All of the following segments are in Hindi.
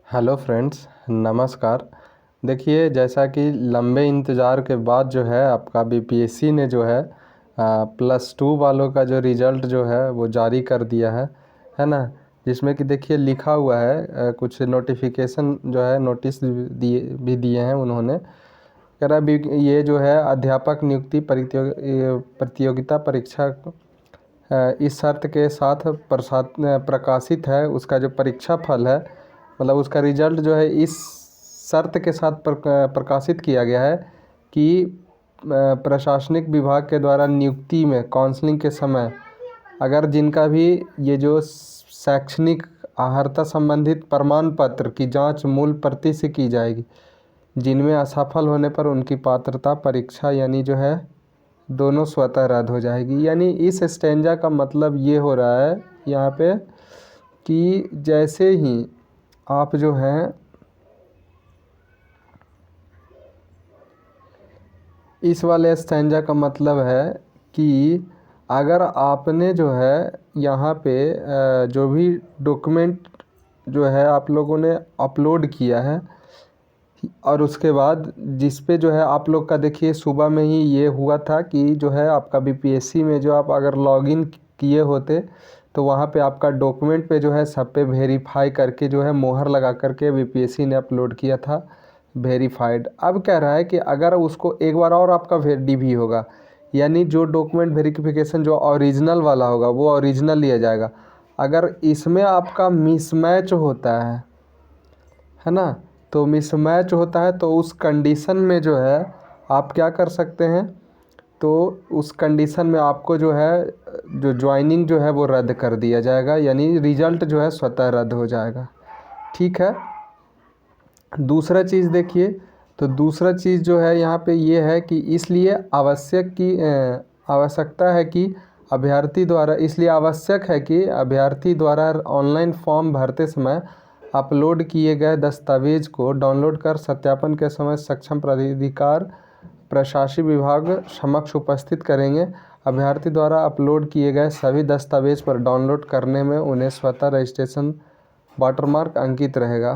हेलो फ्रेंड्स, नमस्कार। देखिए, जैसा कि लंबे इंतज़ार के बाद जो है आपका बीपीएससी ने जो है +2 वालों का जो रिज़ल्ट जो है वो जारी कर दिया है ना। जिसमें कि देखिए लिखा हुआ है कुछ नोटिफिकेशन जो है नोटिस दिए हैं उन्होंने। कह रहा है ये जो है अध्यापक नियुक्ति प्रतियोगिता परीक्षा इस शर्त के साथ प्रकाशित है। उसका जो परीक्षा फल है, मतलब उसका रिजल्ट जो है इस शर्त के साथ प्रकाशित किया गया है कि प्रशासनिक विभाग के द्वारा नियुक्ति में काउंसलिंग के समय अगर जिनका भी ये जो शैक्षणिक अर्हता संबंधित प्रमाण पत्र की जांच मूल प्रति से की जाएगी, जिनमें असफल होने पर उनकी पात्रता परीक्षा यानी जो है दोनों स्वतः रद्द हो जाएगी। यानी इस स्टेंजा का मतलब ये हो रहा है यहाँ पे कि जैसे ही आप जो हैं इस वाले स्टेंजा का मतलब है कि अगर आपने जो है यहाँ पे जो भी डॉक्यूमेंट जो है आप लोगों ने अपलोड किया है और उसके बाद जिस पे जो है आप लोग का देखिए सुबह में ही ये हुआ था कि जो है आपका बीपीएससी में जो आप अगर लॉगिन किए होते तो वहाँ पे आपका डॉक्यूमेंट पे जो है सब पे वेरीफाई करके जो है मोहर लगा करके बीपीएससी ने अपलोड किया था वेरीफाइड। अब कह रहा है कि अगर उसको एक बार और आपका भी होगा, यानी जो डॉक्यूमेंट वेरिफिकेशन जो ओरिजिनल वाला होगा वो ओरिजिनल लिया जाएगा। अगर इसमें आपका मिसमैच होता है ना, तो मिसमैच होता है तो उस कंडीशन में जो है आप क्या कर सकते हैं, तो उस कंडीशन में आपको जो है जो ज्वाइनिंग जो है वो रद्द कर दिया जाएगा, यानी रिज़ल्ट जो है स्वतः रद्द हो जाएगा। ठीक है। दूसरा चीज़ देखिए, तो दूसरा चीज़ जो है यहाँ पे ये है कि इसलिए आवश्यकता है कि अभ्यर्थी द्वारा ऑनलाइन फॉर्म भरते समय अपलोड किए गए दस्तावेज़ को डाउनलोड कर सत्यापन के समय सक्षम प्राधिकार प्रशासनिक विभाग समक्ष उपस्थित करेंगे। अभ्यर्थी द्वारा अपलोड किए गए सभी दस्तावेज़ पर डाउनलोड करने में उन्हें स्वतः रजिस्ट्रेशन वाटरमार्क अंकित रहेगा।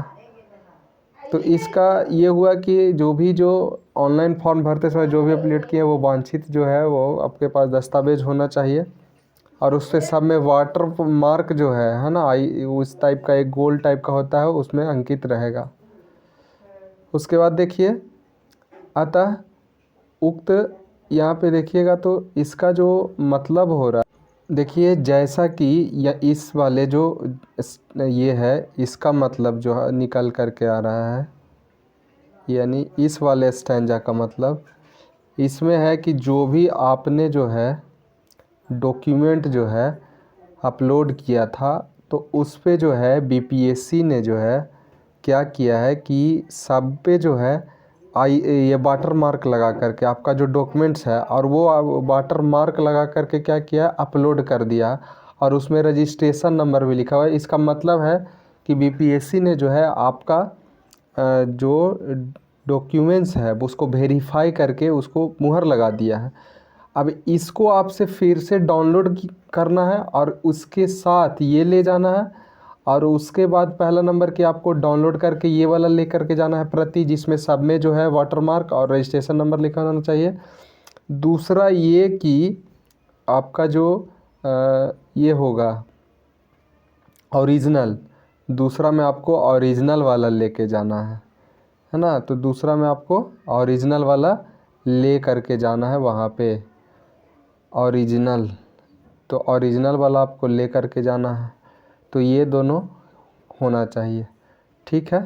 तो इसका ये हुआ कि जो ऑनलाइन फॉर्म भरते समय जो भी अपलोड किए वो वांछित जो है वो आपके पास दस्तावेज होना चाहिए और उससे सब में वाटर मार्क जो है ना, उस टाइप का एक गोल टाइप का होता है उसमें अंकित रहेगा। उसके बाद देखिए, अतः उक्त यहाँ पे देखिएगा तो इसका जो मतलब हो रहा है, देखिए जैसा कि या इस वाले जो ये है इसका मतलब जो है निकल कर के आ रहा है, यानी इस वाले स्टैंजा का मतलब इसमें है कि जो भी आपने जो है डॉक्यूमेंट जो है अपलोड किया था तो उस पे जो है बीपीएससी ने जो है क्या किया है कि सब पे जो है ये वाटर मार्क लगा करके आपका जो डॉक्यूमेंट्स है और वो वाटर मार्क लगा करके क्या किया, अपलोड कर दिया और उसमें रजिस्ट्रेशन नंबर भी लिखा हुआ है। इसका मतलब है कि बीपीएससी ने जो है आपका जो डॉक्यूमेंट्स है उसको वेरीफाई करके उसको मुहर लगा दिया है। अब इसको आपसे फिर से डाउनलोड करना है और उसके साथ ये ले जाना है और उसके बाद पहला नंबर कि आपको डाउनलोड करके ये वाला ले करके जाना है प्रति, जिसमें सब में जो है वाटरमार्क और रजिस्ट्रेशन नंबर लिखा होना चाहिए। दूसरा ये कि आपका जो ये होगा ओरिजिनल, दूसरा में आपको ओरिजिनल वाला लेके जाना है ना। तो दूसरा में आपको ओरिजिनल वाला ले करके जाना है वहाँ पे ओरिजिनल, तो ओरिजिनल वाला आपको ले करके जाना है। तो ये दोनों होना चाहिए। ठीक है।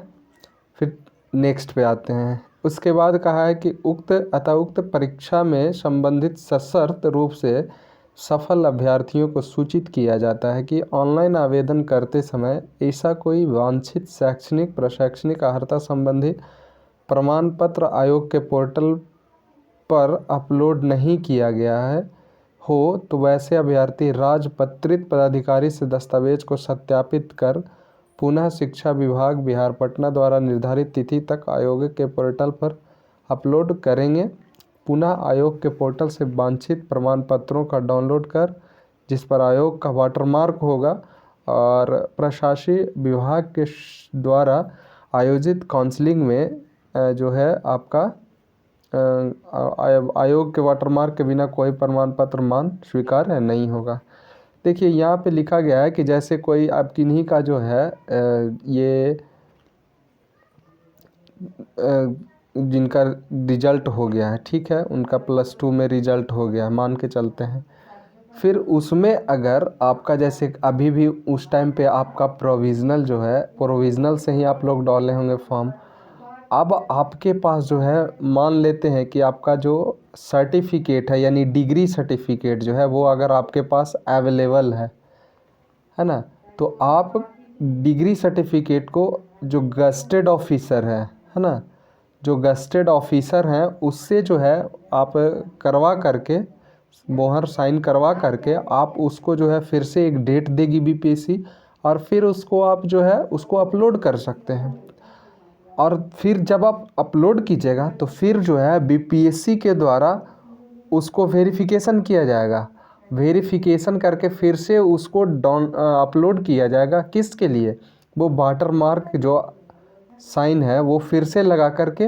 फिर नेक्स्ट पे आते हैं। उसके बाद कहा है कि उक्त परीक्षा में संबंधित सशर्त रूप से सफल अभ्यर्थियों को सूचित किया जाता है कि ऑनलाइन आवेदन करते समय ऐसा कोई वांछित शैक्षणिक प्रशैक्षणिक अर्हता संबंधी प्रमाण पत्र आयोग के पोर्टल पर अपलोड नहीं किया गया है हो तो वैसे अभ्यर्थी राजपत्रित पदाधिकारी से दस्तावेज को सत्यापित कर पुनः शिक्षा विभाग बिहार पटना द्वारा निर्धारित तिथि तक आयोग के पोर्टल पर अपलोड करेंगे। पुनः आयोग के पोर्टल से वांछित प्रमाण पत्रों का डाउनलोड कर जिस पर आयोग का वाटरमार्क होगा और प्रशासनिक विभाग के द्वारा आयोजित काउंसलिंग में जो है आपका आयोग के वाटरमार्क के बिना कोई प्रमाण पत्र मान स्वीकार्य नहीं होगा। देखिए यहाँ पे लिखा गया है कि जैसे कोई आप किन्हीं का जो है ये जिनका रिजल्ट हो गया है, ठीक है, उनका +2 में रिजल्ट हो गया मान के चलते हैं, फिर उसमें अगर आपका जैसे अभी भी उस टाइम पे आपका प्रोविज़नल जो है, प्रोविज़नल से ही आप लोग डाले होंगे फॉर्म। अब आपके पास जो है मान लेते हैं कि आपका जो सर्टिफिकेट है यानी डिग्री सर्टिफिकेट जो है वो अगर आपके पास अवेलेबल है ना, तो आप डिग्री सर्टिफिकेट को जो गस्टेड ऑफिसर है ना, जो गस्टेड ऑफिसर हैं उससे जो है आप करवा करके मोहर साइन करवा करके आप उसको जो है फिर से एक डेट देगी बीपीएससी, और फिर उसको आप जो है उसको अपलोड कर सकते हैं। और फिर जब आप अपलोड कीजिएगा तो फिर जो है बीपीएससी के द्वारा उसको वेरिफिकेशन किया जाएगा, वेरिफिकेशन करके फिर से उसको अपलोड किया जाएगा। किसके लिए? वो वाटरमार्क जो साइन है वो फिर से लगा करके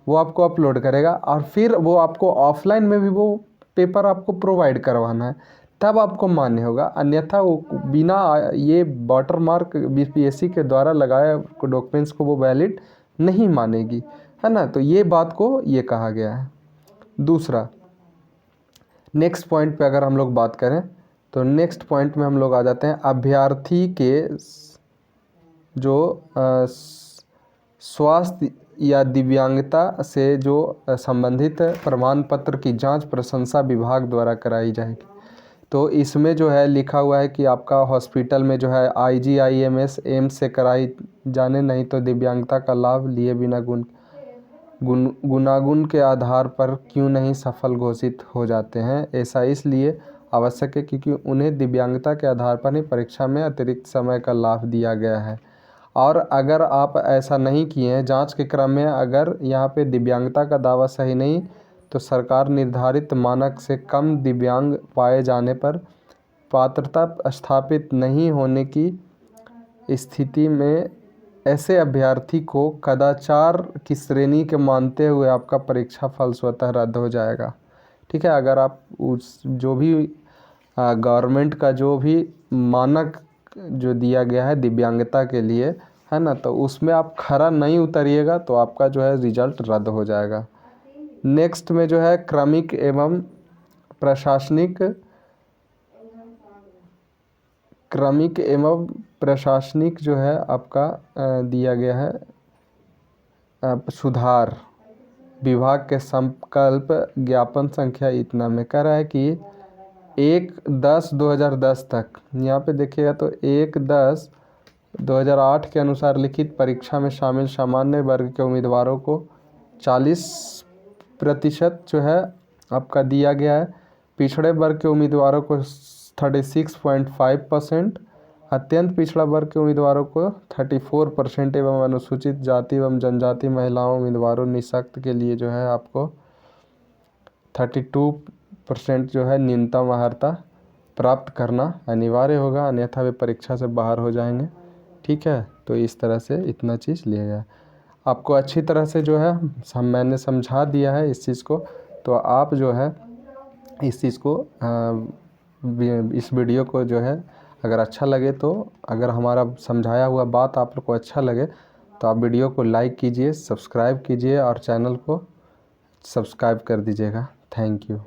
वो आपको अपलोड करेगा, और फिर वो आपको ऑफलाइन में भी वो पेपर आपको प्रोवाइड करवाना है, तब आपको मान्य होगा। अन्यथा वो बिना ये वाटरमार्क बीपीएससी के द्वारा लगाए डॉक्यूमेंट्स को वो वैलिड नहीं मानेगी, है ना। तो ये बात को ये कहा गया है। दूसरा नेक्स्ट पॉइंट पे अगर हम लोग बात करें तो नेक्स्ट पॉइंट में हम लोग आ जाते हैं अभ्यर्थी के जो स्वास्थ्य या दिव्यांगता से जो संबंधित प्रमाण पत्र की जांच प्रशंसा विभाग द्वारा कराई जाएगी। तो इसमें जो है लिखा हुआ है कि आपका हॉस्पिटल में जो है IGIMS एम्स से कराई जाने, नहीं तो दिव्यांगता का लाभ लिए बिना गुणागुण के आधार पर क्यों नहीं सफल घोषित हो जाते हैं। ऐसा इसलिए आवश्यक है क्योंकि उन्हें दिव्यांगता के आधार पर ही परीक्षा में अतिरिक्त समय का लाभ दिया गया है। और अगर आप ऐसा नहीं किए हैं, जांच के क्रम में अगर यहाँ पे दिव्यांगता का दावा सही नहीं, तो सरकार निर्धारित मानक से कम दिव्यांग पाए जाने पर पात्रता स्थापित नहीं होने की स्थिति में ऐसे अभ्यर्थी को कदाचार की श्रेणी के मानते हुए आपका परीक्षा फल स्वतः रद्द हो जाएगा। ठीक है, अगर आप उस जो भी गवर्नमेंट का जो भी मानक जो दिया गया है दिव्यांगता के लिए, है ना, तो उसमें आप खरा नहीं उतरिएगा तो आपका जो है रिजल्ट रद्द हो जाएगा। नेक्स्ट में जो है क्रमिक एवं प्रशासनिक जो है आपका दिया गया है सुधार विभाग के संकल्प ज्ञापन संख्या इतना में कह रहा है कि 1/10/2010 तक, यहाँ पे देखिएगा तो 1/10/2008 के अनुसार लिखित परीक्षा में शामिल सामान्य वर्ग के उम्मीदवारों को 40% जो है आपका दिया गया है, पिछड़े वर्ग के उम्मीदवारों को 36.5%, अत्यंत पिछड़ा वर्ग के उम्मीदवारों को 34% एवं अनुसूचित जाति एवं जनजाति महिलाओं उम्मीदवारों निःशक्त के लिए जो है आपको 32% जो है न्यूनतम अर्हता प्राप्त करना अनिवार्य होगा, अन्यथा वे परीक्षा से बाहर हो जाएंगे। ठीक है, तो इस तरह से इतना चीज़ लिया गया। आपको अच्छी तरह से जो है मैंने समझा दिया है इस चीज़ को, तो आप जो है इस चीज़ को इस वीडियो को जो है अगर अच्छा लगे, तो अगर हमारा समझाया हुआ बात आप लोग को अच्छा लगे तो आप वीडियो को लाइक कीजिए, सब्सक्राइब कीजिए और चैनल को सब्सक्राइब कर दीजिएगा। Thank you.